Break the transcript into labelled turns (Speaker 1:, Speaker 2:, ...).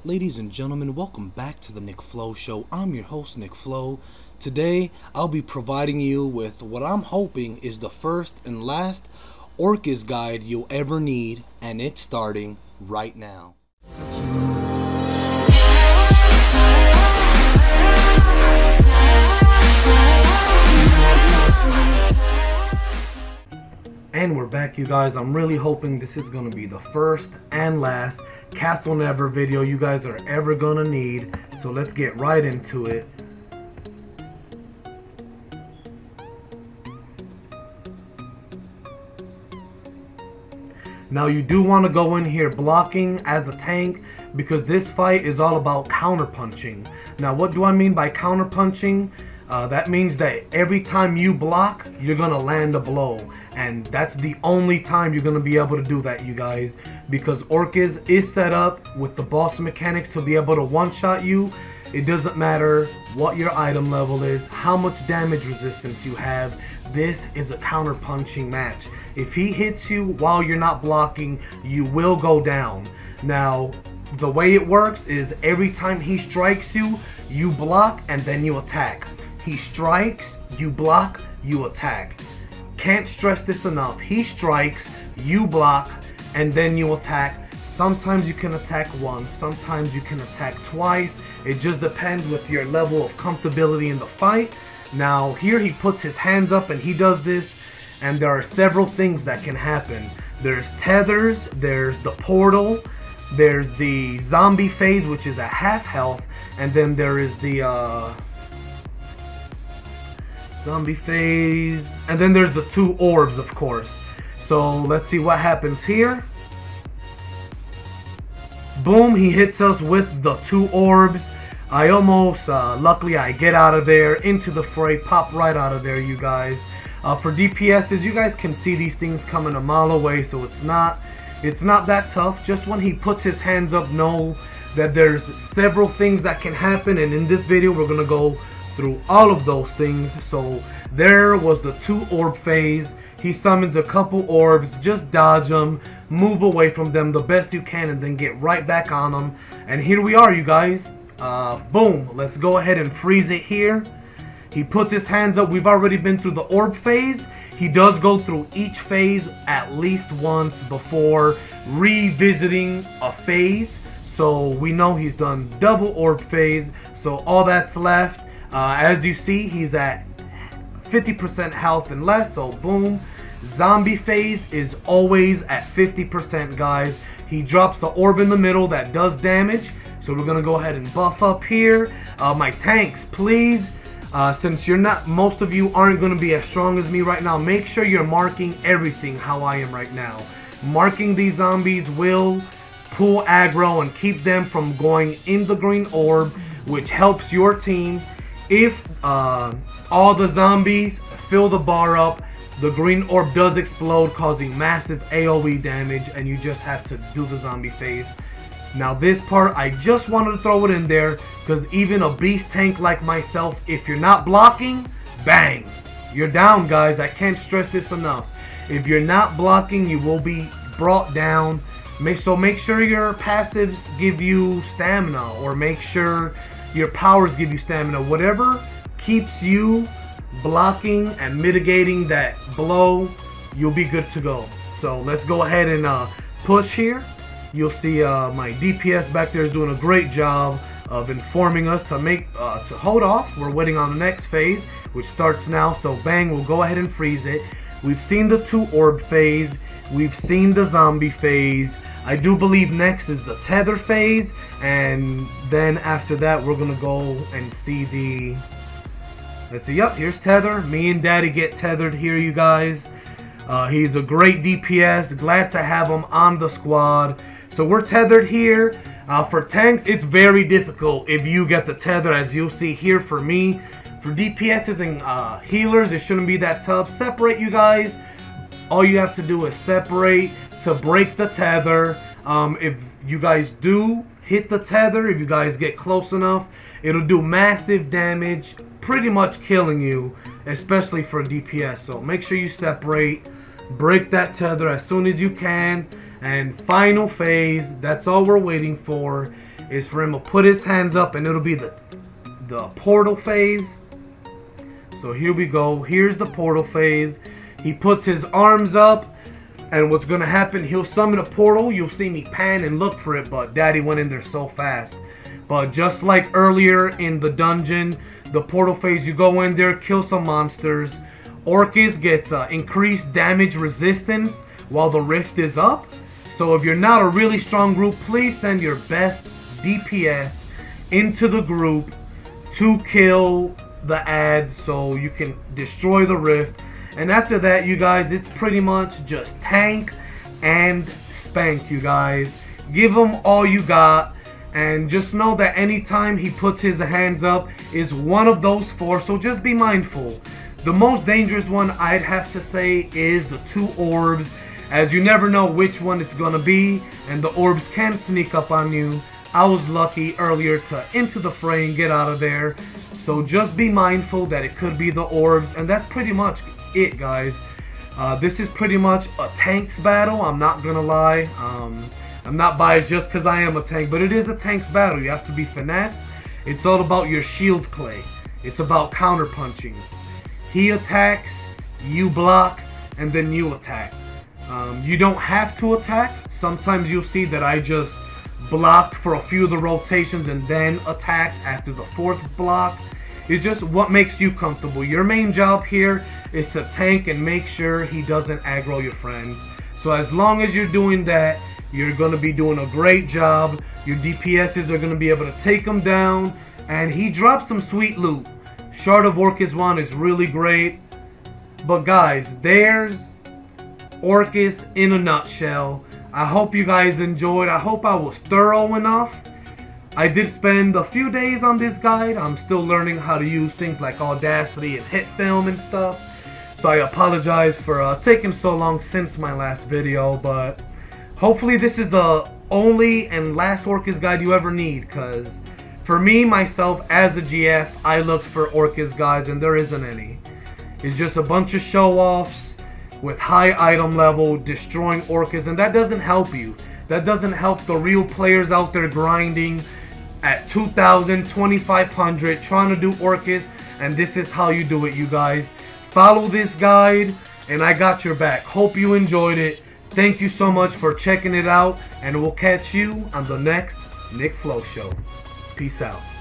Speaker 1: Ladies and gentlemen, welcome back to the Nick Flow Show. I'm your host, Nick Flow. Today, I'll be providing you with what I'm hoping is the first and last Orcus guide you'll ever need, and it's starting right now. And we're back, you guys. I'm really hoping this is going to be the first and last Castle Never video you guys are ever going to need. So let's get right into it. Now you do want to go in here blocking as a tank, because this fight is all about counter punching. Now what do I mean by counter punching? That means that every time you block, you're gonna land a blow, and that's the only time you're gonna be able to do that, you guys, because Orcus is set up with the boss mechanics to be able to one-shot you. It doesn't matter what your item level is, how much damage resistance you have. This is a counter punching match. If he hits you while you're not blocking, you will go down. Now the way it works is every time he strikes you, you block and then you attack. He strikes, you block, you attack. Can't stress this enough. He strikes, you block, and then you attack. Sometimes you can attack once, sometimes you can attack twice. It just depends with your level of comfortability in the fight. Now here he puts his hands up and he does this, and there are several things that can happen. There's tethers, there's the portal, there's the zombie phase, which is at half health, and then there is the zombie phase, and then there's the two orbs, of course. So let's see what happens here. Boom, he hits us with the two orbs. I almost, luckily I get out of there, into the fray, pop right out of there, you guys. For DPSs, you guys can see these things coming a mile away, so it's not that tough. Just when he puts his hands up, know that there's several things that can happen, and in this video we're gonna go through all of those things. So there was the two orb phase. He summons a couple orbs, just dodge them, move away from them the best you can, and then get right back on them. And here we are, you guys. Boom, let's go ahead and freeze it here. He puts his hands up. We've already been through the orb phase. He does go through each phase at least once before revisiting a phase, so we know he's done double orb phase. So all that's left, as you see, he's at 50% health and less, so boom. Zombie phase is always at 50%, guys. He drops the orb in the middle that does damage, so we're gonna go ahead and buff up here. My tanks, please, since most of you aren't gonna be as strong as me right now, make sure you're marking everything how I am right now. Marking these zombies will pull aggro and keep them from going in the green orb, which helps your team. If all the zombies fill the bar up, the green orb does explode, causing massive AoE damage, and you just have to do the zombie phase. Now this part, I just wanted to throw it in there, because even a beast tank like myself, if you're not blocking, bang, you're down, guys. I can't stress this enough. If you're not blocking, you will be brought down. Make sure your passives give you stamina, or make sure your powers give you stamina. Whatever keeps you blocking and mitigating that blow, you'll be good to go. So let's go ahead and push here. You'll see my DPS back there is doing a great job of informing us to hold off. We're waiting on the next phase, which starts now. So bang, we'll go ahead and freeze it. We've seen the two orb phase. We've seen the zombie phase. I do believe next is the tether phase, and then after that we're gonna go and see the, let's see, yep, here's tether. Me and daddy get tethered here, you guys. He's a great DPS, glad to have him on the squad. So we're tethered here. For tanks, it's very difficult if you get the tether, as you'll see here for me. For DPSs and healers, it shouldn't be that tough. Separate, you guys. All you have to do is separate to break the tether. If you guys do hit the tether, if you guys get close enough, it'll do massive damage, pretty much killing you, especially for DPS. So make sure you separate, break that tether as soon as you can, and final phase, that's all we're waiting for. is for him to put his hands up, and it'll be the portal phase. So here we go. Here's the portal phase. He puts his arms up, and what's gonna happen, he'll summon a portal. You'll see me pan and look for it, but Daddy went in there so fast. But just like earlier in the dungeon, the portal phase, you go in there, kill some monsters. Orcus gets increased damage resistance while the rift is up. So if you're not a really strong group, please send your best DPS into the group to kill the ads so you can destroy the rift. And after that, you guys, it's pretty much just tank and spank, you guys. Give him all you got, and just know that anytime he puts his hands up is one of those four, so just be mindful. The most dangerous one, I'd have to say, is the 2 orbs, as you never know which one it's gonna be, and the orbs can sneak up on you. I was lucky earlier to enter the fray and get out of there, so just be mindful that it could be the orbs. And that's pretty much it, guys. This is pretty much a tanks battle, I'm not gonna lie. I'm not biased just because I am a tank, but it is a tanks battle. You have to be finesse. It's all about your shield play. It's about counter punching. He attacks, you block, and then you attack. You don't have to attack. Sometimes you'll see that I just blocked for a few of the rotations and then attack after the 4th block. It's just what makes you comfortable. Your main job here is to tank and make sure he doesn't aggro your friends. So as long as you're doing that, you're going to be doing a great job. Your DPSs are going to be able to take him down. And he drops some sweet loot. Shard of Orcus 1 is really great. But guys, there's Orcus in a nutshell. I hope you guys enjoyed. I hope I was thorough enough. I did spend a few days on this guide. I'm still learning how to use things like Audacity and Hit Film and stuff. So I apologize for taking so long since my last video. But hopefully this is the only and last Orcus guide you ever need. Because for me, myself, as a GF, I looked for Orcus guides and there isn't any. It's just a bunch of show-offs with high item level destroying Orcus, and that doesn't help you. That doesn't help the real players out there grinding at 2,000, 2,500 trying to do Orcus, and this is how you do it, you guys. Follow this guide and I got your back. Hope you enjoyed it. Thank you so much for checking it out, and we'll catch you on the next Nick Flow Show. Peace out.